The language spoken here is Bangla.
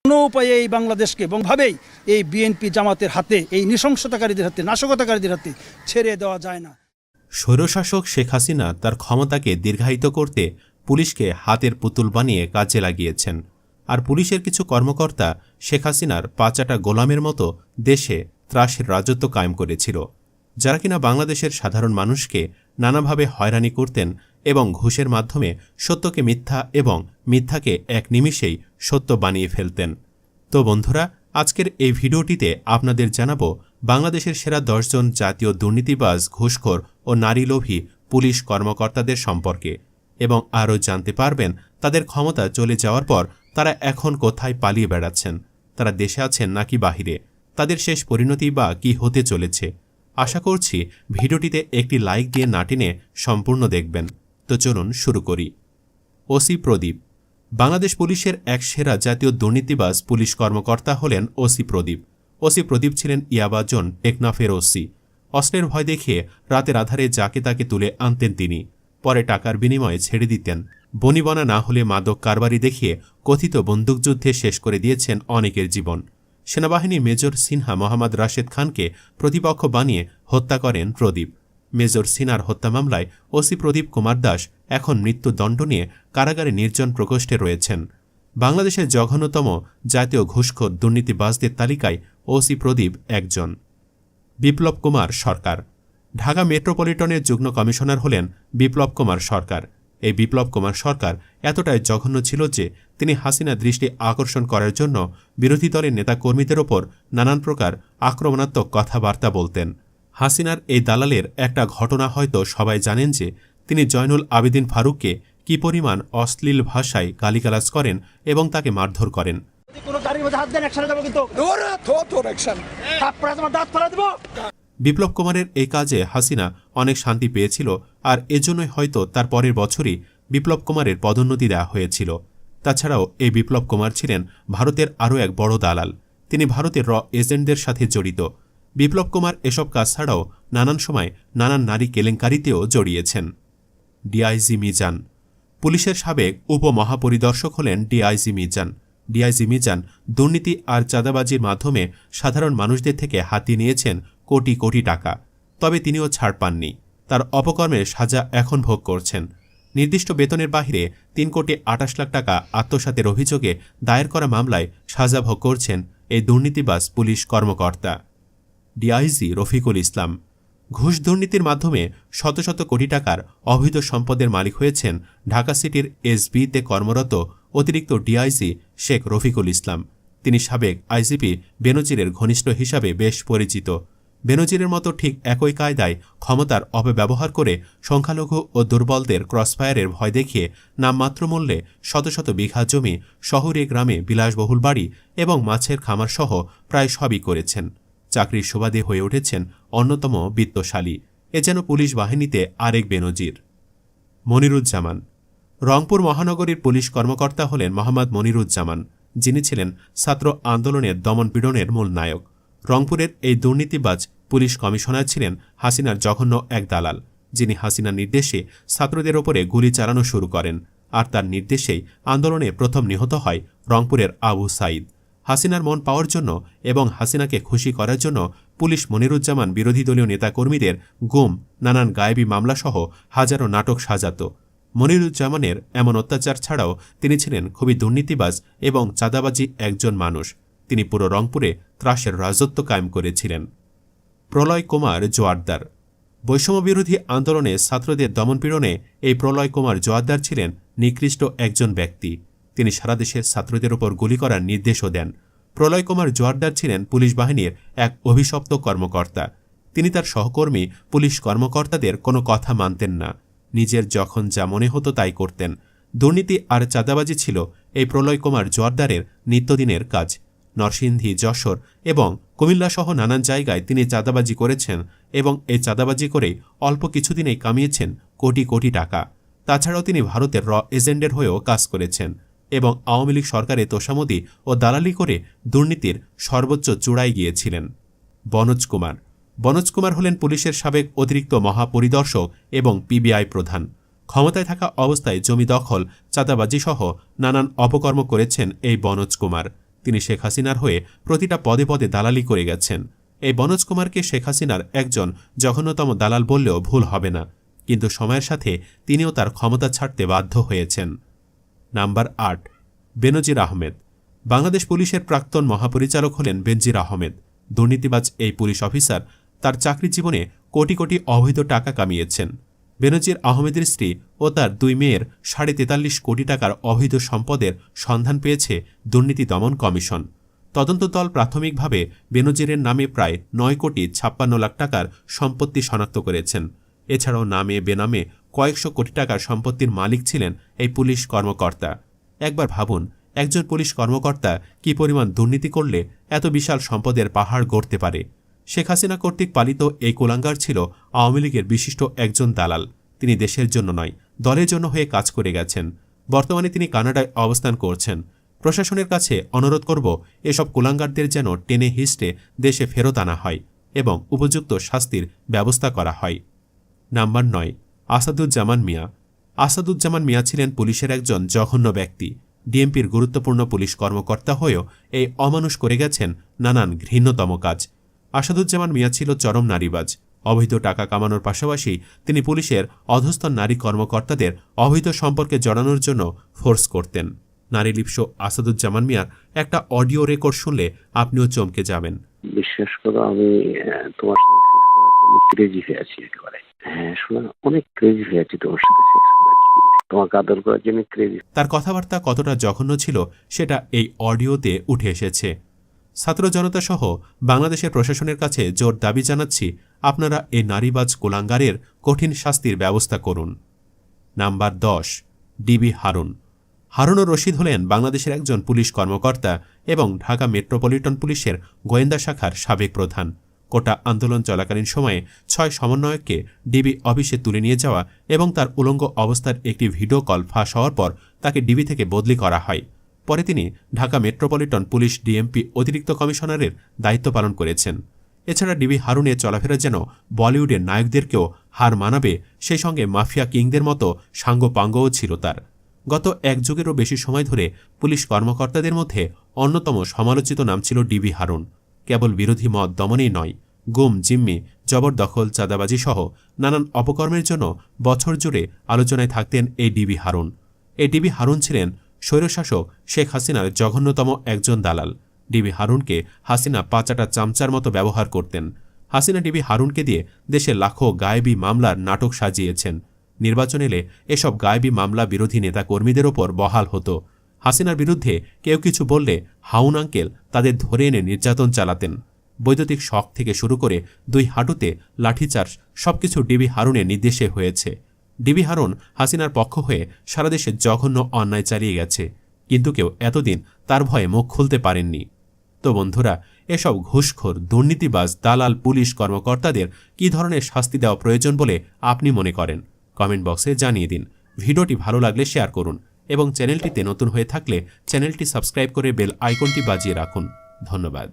কোনো উপায়ে এই বাংলাদেশকে এবং ভাবেই এই বিএনপি জামাতের হাতে, এই নৃশংসতাকারীদের হাতে, নাশকতাকারীদের হাতে ছেড়ে দেওয়া যায় না। স্বৈরশাসক শেখ হাসিনা তার ক্ষমতাকে দীর্ঘায়িত করতে পুলিশকে হাতের পুতুল বানিয়ে কাজে লাগিয়েছেন। আর পুলিশের কিছু কর্মকর্তা শেখ হাসিনার পাঁচাটা গোলামের মতো দেশে ত্রাসের রাজত্ব কায়েম করেছিল, যারা কিনা বাংলাদেশের সাধারণ মানুষকে নানাভাবে হয়রানি করতেন এবং ঘুষের মাধ্যমে সত্যকে মিথ্যা এবং মিথ্যাকে এক নিমিষেই সত্য বানিয়ে ফেলতেন। তো বন্ধুরা, আজকের এই ভিডিওটিতে আপনাদের জানাবো বাংলাদেশের সেরা 10 জন জাতীয় দুর্নীতিবাজ, ঘুষখোর ও নারীলোভী পুলিশ কর্মকর্তাদের সম্পর্কে, এবং আরও জানতে পারবেন তাদের ক্ষমতা চলে যাওয়ার পর তারা এখন কোথায় পালিয়ে বেড়াচ্ছেন, তারা দেশে আছেন নাকি বাহিরে, তাদের শেষ পরিণতি বা কি হতে চলেছে। আশা করছি ভিডিওটিতে একটি লাইক দিয়ে না টেনে সম্পূর্ণ দেখবেন। তো চলুন শুরু করি। ওসি প্রদীপ। বাংলাদেশ পুলিশের এক সেরা জাতীয় দুর্নীতিবাজ পুলিশ কর্মকর্তা হলেন ওসি প্রদীপ। ওসি প্রদীপ ছিলেন ইয়াবাজন টেকনাফের ওসি। অস্ত্রের ভয় দেখিয়ে রাতের আধারে যাকে তাকে তুলে আনতেন তিনি, পরে টাকার বিনিময়ে ছেড়ে দিতেন। বনিবনা না হলে মাদক কারবারি দেখিয়ে কথিত বন্দুকযুদ্ধে শেষ করে দিয়েছেন অনেকের জীবন। সেনাবাহিনী মেজর সিনহা মোহাম্মদ রাশেদ খানকে প্রতিপক্ষ বানিয়ে হত্যা করেন প্রদীপ। মেজর সিনহার হত্যা মামলায় ওসি প্রদীপ কুমার দাস এখন মৃত্যুদণ্ড নিয়ে কারাগারে নির্জন প্রকোষ্ঠে রয়েছেন। বাংলাদেশের জঘন্যতম জাতীয় ঘুষখোর দুর্নীতিবাজদের তালিকায় ওসি প্রদীপ একজন। বিপ্লব কুমার সরকার। ঢাকা মেট্রোপলিটনের যুগ্ম কমিশনার হলেন বিপ্লব কুমার সরকার। এই বিপ্লব কুমার সরকার এতটাই জঘন্য ছিল যে তিনি হাসিনা দৃষ্টি আকর্ষণ করার জন্য বিরোধী দলের নেতাকর্মীদের ওপর নানান প্রকার আক্রমণাত্মক কথাবার্তা বলতেন। হাসিনার এই দালালের একটা ঘটনা হয়তো সবাই জানেন যে তিনি জয়নুল আবেদিন ফারুককে কি পরিমাণ অশ্লীল ভাষায় গালিগালাজ করেন এবং তাকে মারধর করেন। বিপ্লব কুমারের এই কাজে হাসিনা অনেক শান্তি পেয়েছিল, আর এজন্যই হয়তো তার পরের বছরই বিপ্লব কুমারের পদোন্নতি দেওয়া হয়েছিল। তাছাড়াও এই বিপ্লব কুমার ছিলেন ভারতের আরও এক বড় দালাল। তিনি ভারতের এজেন্টদের সাথে জড়িত। বিপ্লব কুমার এসব কাজ ছাড়াও নানান সময় নানান নারী কেলেঙ্কারিতেও জড়িয়েছেন। ডিআইজি মিজান। পুলিশের সাবেক উপমহাপরিদর্শক হলেন ডিআইজি মিজান। ডিআইজি মিজান দুর্নীতি আর চাঁদাবাজির মাধ্যমে সাধারণ মানুষদের থেকে হাতিয়ে নিয়েছেন কোটি কোটি টাকা, তবে তিনিও ছাড় পাননি। তার অপকর্মের সাজা এখন ভোগ করছেন। নির্দিষ্ট বেতনের বাহিরে 3,28 লাখ টাকা আত্মসাতের অভিযোগে দায়ের করা মামলায় সাজা ভোগ করছেন এই দুর্নীতিবাজ পুলিশ কর্মকর্তা। ডিআইজি রফিকুল ইসলাম। ঘুষ দুর্নীতির মাধ্যমে শত শত কোটি টাকার অবৈধ সম্পদের মালিক হয়েছেন ঢাকা সিটির এসবিতে কর্মরত অতিরিক্ত ডিআইজি শেখ রফিকুল ইসলাম। তিনি সাবেক আইজিপি বেনজিরের ঘনিষ্ঠ হিসাবে বেশ পরিচিত। বেনজিরের মতো ঠিক একই কায়দায় ক্ষমতার অপব্যবহার করে সংখ্যালঘু ও দুর্বলদের ক্রসফায়ারের ভয় দেখিয়ে নামমাত্র মূল্যে শত শত বিঘা জমি, শহরে গ্রামে বিলাসবহুল বাড়ি এবং মাছের খামারসহ প্রায় সবই করেছেন। চাকরির সুবাদে হয়ে উঠেছেন অন্যতম বিত্তশালী। এ যেন পুলিশ বাহিনীতে আরেক বেনজির। মনিরুজ্জামান। রংপুর মহানগরীর পুলিশ কর্মকর্তা হলেন মোহাম্মদ মনিরুজ্জামান, যিনি ছিলেন ছাত্র আন্দোলনের দমনপীড়নের মূল নায়ক। রংপুরের এই দুর্নীতিবাজ পুলিশ কমিশনার ছিলেন হাসিনার জঘন্য এক দালাল, যিনি হাসিনার নির্দেশে ছাত্রদের ওপরে গুলি চালানো শুরু করেন। আর তার নির্দেশেই আন্দোলনে প্রথম নিহত হয় রংপুরের আবু সাইদ। হাসিনার মন পাওয়ার জন্য এবং হাসিনাকে খুশি করার জন্য পুলিশ মনিরুজ্জামান বিরোধী দলীয় নেতাকর্মীদের গুম, নানান গায়েবী মামলাসহ হাজারো নাটক সাজাত। মনিরুজ্জামানের এমন অত্যাচার ছাড়াও তিনি ছিলেন খুবই দুর্নীতিবাজ এবং চাঁদাবাজি একজন মানুষ। তিনি পুরো রংপুরে ত্রাসের রাজত্ব কায়েম করেছিলেন। প্রলয় কুমার জোয়ারদার। বৈষম্যবিরোধী আন্দোলনে ছাত্রদের দমনপীড়নে এই প্রলয় কুমার জোয়ারদার ছিলেন নিকৃষ্ট একজন ব্যক্তি। তিনি সারা দেশের ছাত্রদের উপর গুলি করার নির্দেশও দেন। প্রলয় কুমার জোয়ারদার ছিলেন পুলিশ বাহিনীর এক অভিশপ্ত কর্মকর্তা। তিনি তার সহকর্মী পুলিশ কর্মকর্তাদের কোনো কথা মানতেন না। নিজের যখন যা মনে হতো তাই করতেন। দুর্নীতি আর চাঁদাবাজি ছিল এই প্রলয় কুমার জোয়ারদারের নিত্যদিনের কাজ। নরসিংদী, যশোর এবং কুমিল্লাসহ নানান জায়গায় তিনি চাঁদাবাজি করেছেন এবং এই চাঁদাবাজি করেই অল্প কিছুদিনেই কামিয়েছেন কোটি কোটি টাকা। তাছাড়াও তিনি ভারতের এজেন্টের হয়েও কাজ করেছেন এবং আওয়ামী লীগ সরকারের তোষামোদি ও দালালি করে দুর্নীতির সর্বোচ্চ চূড়ায় গিয়েছিলেন। বনোজ কুমার। বনোজ কুমার হলেন পুলিশের সাবেক অতিরিক্ত মহাপরিদর্শক এবং পিবিআই প্রধান। ক্ষমতায় থাকা অবস্থায় জমি দখল, চাঁদাবাজি সহ নানান অপকর্ম করেছেন এই বনোজ কুমার। তিনি শেখ হাসিনার হয়ে প্রতিটা পদে পদে দালালি করে গেছেন। এই বনোজ কুমারকে শেখ হাসিনার একজন জঘন্যতম দালাল বললেও ভুল হবে না, কিন্তু সময়ের সাথে তিনিও তার ক্ষমতা ছাড়তে বাধ্য হয়েছেন। নাম্বার ৮, বেনজির আহমেদ। বাংলাদেশ পুলিশের প্রাক্তন মহাপরিচালক হলেন বেনজির আহমেদ। দুর্নীতিবাজ এই পুলিশ অফিসার তার চাকরি জীবনে কোটি কোটি অবৈধ টাকা কামিয়েছেন। বেনজির আহমেদের স্ত্রী ও তার ২ মেয়ের ৪৩.৫ কোটি টাকার অবৈধ সম্পদের সন্ধান পেয়েছে দুর্নীতি দমন কমিশন। তদন্ত দল প্রাথমিকভাবে বেনজিরের নামে প্রায় ৯,৫৬ লাখ টাকার সম্পত্তি শনাক্ত করেছেন। এছাড়াও নামে বেনামে কয়েকশো কোটি টাকার সম্পত্তির মালিক ছিলেন এই পুলিশ কর্মকর্তা। একবার ভাবুন, একজন পুলিশ কর্মকর্তা কি পরিমাণ দুর্নীতি করলে এত বিশাল সম্পদের পাহাড় গড়তে পারে। শেখ হাসিনা কর্তৃক পালিত এই কুলাঙ্গার ছিল আওয়ামী লীগের বিশিষ্ট একজন দালাল। তিনি দেশের জন্য নয়, দলের জন্য হয়ে কাজ করে গেছেন। বর্তমানে তিনি কানাডায় অবস্থান করছেন। প্রশাসনের কাছে অনুরোধ করব, এসব কুলাঙ্গারদের যেন টেনে হিস্টে দেশে ফেরত আনা হয় এবং উপযুক্ত শাস্তির ব্যবস্থা করা হয়। নাম্বার ৯, আসাদুজ্জামান মিয়া। আসাদুজ্জামান মিয়া ছিলেন পুলিশের একজন জঘন্য ব্যক্তি। ডিএমপির গুরুত্বপূর্ণ পুলিশ কর্মকর্তা হয়েও এই অমানুষ করে গেছেন নানান ঘৃণ্যতম কাজ। আসাদুজ্জামান মিয়া ছিল চরম নারীবাজ। অবৈধ টাকা কামানোর পাশাপাশি তিনি পুলিশের অধস্তন নারী কর্মকর্তাদের অবৈধ সম্পর্কে জড়ানোর জন্য ফোর্স করতেন। নারী লিপ্স আসাদুজ্জামান মিয়ার একটা অডিও রেকর্ড শুনলে আপনিও চমকে যাবেন। বিশ্বাস করো, আমি তোমার সাথে সেক্স করার জন্য ক্রেজি হয়ে আছি একেবারে। হ্যাঁ শোনা, অনেক ক্রেজি হয়ে আছি তোমার সাথে সেক্স করার জন্য, তোমাকে আদর করার জন্য ক্রেজি। তার কথাবার্তা কতটা জঘন্য ছিল সেটা এই অডিওতে উঠে এসেছে। ছাত্র জনতা সহ বাংলাদেশের প্রশাসনের কাছে জোর দাবি জানাচ্ছি, আপনারা এই নারীবাজ কুলাঙ্গারের কঠিন শাস্তির ব্যবস্থা করুন। Number ১০, DB Harun. হারুনুর রশিদ হলেন বাংলাদেশের একজন পুলিশ কর্মকর্তা এবং ঢাকা মেট্রোপলিটন পুলিশের গোয়েন্দা শাখার সাবেক প্রধান। কোটা আন্দোলন চলাকালীন সময়ে ৬ সমন্বয়ককে ডিবি অফিসে তুলে নিয়ে যাওয়া এবং তার উলঙ্গ অবস্থার একটি ভিডিও কল ফাঁস হওয়ার পর তাকে ডিবি থেকে বদলি করা হয়। পরে তিনি ঢাকা মেট্রোপলিটন পুলিশ ডিএমপি অতিরিক্ত কমিশনারের দায়িত্ব পালন করেছেন। এছাড়া ডিবি হারুনের চলাফেরা যেন বলিউডের নায়কদেরকেও হার মানাবে, সেই সঙ্গে মাফিয়া কিংদের মতো সাঙ্গপাঙ্গও ছিল তার। গত এক যুগেরও বেশি সময় ধরে পুলিশ কর্মকর্তাদের মধ্যে অন্যতম সমালোচিত নাম ছিল ডিবি হারুন। কেবল বিরোধী মত দমনেই নয়, গুম, জিম্মি, জবরদখল, চাঁদাবাজি সহ নানান অপকর্মের জন্য বছর জুড়ে আলোচনায় থাকতেন এই ডিবি হারুন। এই ডিবি হারুন ছিলেন স্বৈরশাসক শেখ হাসিনার জঘন্যতম একজন দালাল। ডিবি হারুনকে হাসিনা পাচাটা চামচার মতো ব্যবহার করতেন। হাসিনা ডিবি হারুনকে দিয়ে দেশে লাখো গায়েবী মামলার নাটক সাজিয়েছেন। নির্বাচন এলে এসব গায়েবী মামলা বিরোধী নেতাকর্মীদের ওপর বহাল হতো। হাসিনার বিরুদ্ধে কেউ কিছু বললে হাউন আঙ্কেল তাদের ধরে এনে নির্যাতন চালাতেন। বৈদ্যুতিক শক থেকে শুরু করে 2 হাঁটুতে লাঠিচার্জ সবকিছু ডিবি হারুনের নির্দেশে হয়েছে। ডিবি হারুন হাসিনার পক্ষ হয়ে সারা দেশে জঘন্য অন্যায় চালিয়ে গেছে, কিন্তু কেউ এতদিন তার ভয়ে মুখ খুলতে পারেননি। তো বন্ধুরা, এসব ঘুষখোর, দুর্নীতিবাজ, দালাল পুলিশ কর্মকর্তাদের কী ধরনের শাস্তি দেওয়া প্রয়োজন বলে আপনি মনে করেন? কমেন্ট বক্সে জানিয়ে দিন। ভিডিওটি ভালো লাগলে শেয়ার করুন এবং চ্যানেলটিতে নতুন হয়ে থাকলে চ্যানেলটি সাবস্ক্রাইব করে বেল আইকনটি বাজিয়ে রাখুন। ধন্যবাদ।